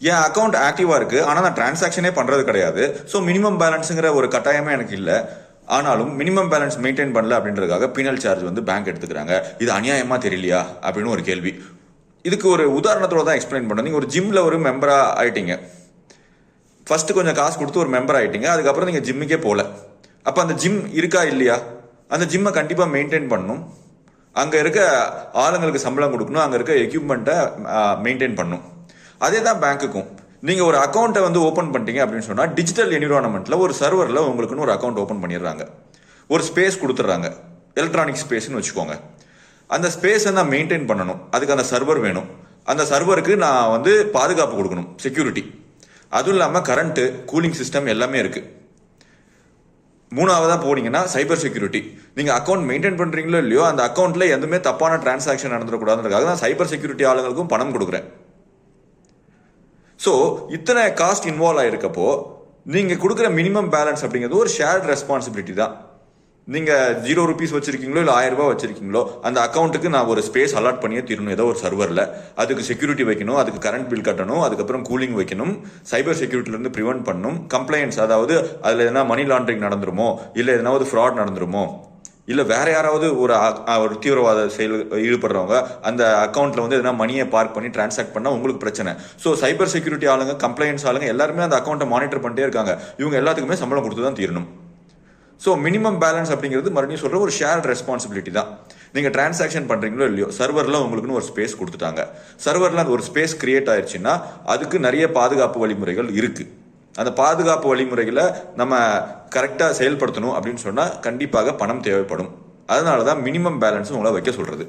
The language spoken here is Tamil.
என் அக்கௌண்ட் ஆக்டிவா இருக்கு, ஆனா நான் டிரான்சாக்ஷனே பண்றது கிடையாது. ஸோ மினிமம் பேலன்ஸுங்கிற ஒரு கட்டாயமே எனக்கு இல்லை. ஆனாலும் மினிமம் பேலன்ஸ் மெயின்டைன் பண்ணல அப்படின்றதுக்காக பீனல் சார்ஜ் வந்து பேங்க் எடுத்துக்கிறாங்க. இது அநியாயமா தெரியலையா அப்படின்னு ஒரு கேள்வி. இதுக்கு ஒரு உதாரணத்தோட தான் எக்ஸ்பிளைன் பண்ணணும். நீங்க ஒரு ஜிம்ல ஒரு மெம்பரா ஆயிட்டீங்க. ஃபர்ஸ்ட் கொஞ்சம் காசு கொடுத்து ஒரு மெம்பர் ஆயிட்டீங்க, அதுக்கப்புறம் நீங்க ஜிம்முக்கே போல. அப்ப அந்த ஜிம் இருக்கா இல்லையா? அந்த ஜிம்மை கண்டிப்பா மெயின்டைன் பண்ணணும். அங்க இருக்க ஆளுங்களுக்கு சம்பளம் கொடுக்கணும், அங்க இருக்க எக்யூப்மெண்ட்டை மெயின்டைன் பண்ணணும். அதே தான் பேங்க்குக்கும். நீங்க ஒரு அக்கௌண்ட்டை வந்து ஓப்பன் பண்ணிட்டீங்க அப்படின்னு சொன்னா டிஜிட்டல் என்விரான்மெண்ட்ல ஒரு சர்வர்ல உங்களுக்குன்னு ஒரு அக்கௌண்ட் ஓப்பன் பண்ணிடுறாங்க, ஒரு ஸ்பேஸ் கொடுத்துட்றாங்க, எலக்ட்ரானிக் ஸ்பேஸ்னு வச்சுக்கோங்க. அந்த ஸ்பேஸை நான் மெயின்டைன் பண்ணணும், அதுக்கு அந்த சர்வர் வேணும். அந்த சர்வருக்கு நான் வந்து பாதுகாப்பு கொடுக்கணும், செக்யூரிட்டி. அதுவும் இல்லாமல் கரண்ட்டு, கூலிங் சிஸ்டம் எல்லாமே இருக்கு. மூணாவதா போனீங்கன்னா சைபர் செக்யூரிட்டி. நீங்க அக்கௌண்ட் மெயின்டைன் பண்றீங்களோ இல்லையோ, அந்த அக்கௌண்ட்ல எதுவுமே தப்பான டிரான்சாக்ஷன் நடந்துடக்கூடாதுன்றதுக்காக நான் சைபர் செக்யூரிட்டி ஆளுங்களுக்கும் பணம் கொடுக்குறேன். ஸோ இத்தனை காஸ்ட் இன்வால்வ் ஆயிருக்கப்போ நீங்க கொடுக்குற மினிமம் பேலன்ஸ் அப்படிங்கிறது ஒரு ஷேர்ட் ரெஸ்பான்சிபிலிட்டி தான். நீங்க 0 ரூபீஸ் வச்சிருக்கீங்களோ இல்லை 1000 ரூபாய் வச்சிருக்கீங்களோ, அந்த அக்கௌண்ட்டுக்கு நான் ஒரு ஸ்பேஸ் அலாட் பண்ணியே தீரணும். ஏதோ ஒரு சர்வர்ல அதுக்கு செக்யூரிட்டி வைக்கணும், அதுக்கு கரண்ட் பில் கட்டணும், அதுக்கப்புறம் கூலிங் வைக்கணும், சைபர் செக்யூரிட்டில இருந்து ப்ரிவென்ட் பண்ணணும், கம்ப்ளைண்ட்ஸ், அதாவது அதுல எதனா மணி லாண்டரிங் நடந்துருமோ, இல்லை எதனாவது ஃப்ராட் நடந்துருமோ, இல்லை வேற யாராவது ஒரு தீவிரவாத செயல் ஈடுபடுறவங்க அந்த அக்கௌண்ட்ல வந்து எதனா மணியை பார்க் பண்ணி டிரான்சாக்ட் பண்ணா உங்களுக்கு பிரச்சனை. ஸோ சைபர் செக்யூரிட்டி ஆளுங்க, கம்ப்ளைண்ட்ஸ் ஆளுங்க எல்லாருமே அந்த அக்கௌண்ட்டை மானிட்டர் பண்ணிட்டே இருக்காங்க. இவங்க எல்லாத்துக்குமே சம்பளம் கொடுத்து தான் தீரணும். ஸோ மினிமம் பேலன்ஸ் அப்படிங்கிறது மறுபடியும் சொல்ற ஒரு ஷேர்ட் ரெஸ்பான்சிபிலிட்டி தான். நீங்க டிரான்சாக்ஷன் பண்றீங்களோ இல்லையோ, சர்வர்ல உங்களுக்குன்னு ஒரு ஸ்பேஸ் கொடுத்துட்டாங்க. சர்வர்ல அந்த ஒரு ஸ்பேஸ் கிரியேட் ஆயிடுச்சுன்னா அதுக்கு நிறைய பாதுகாப்பு வழிமுறைகள் இருக்கு. அந்த பாதுகாப்பு வழிமுறைகளை நம்ம கரெக்டா செயல்படுத்தணும் அப்படின்னு சொன்னா கண்டிப்பாக பணம் தேவைப்படும். அதனாலதான் மினிமம் பேலன்ஸ் உங்களை வைக்க சொல்றது.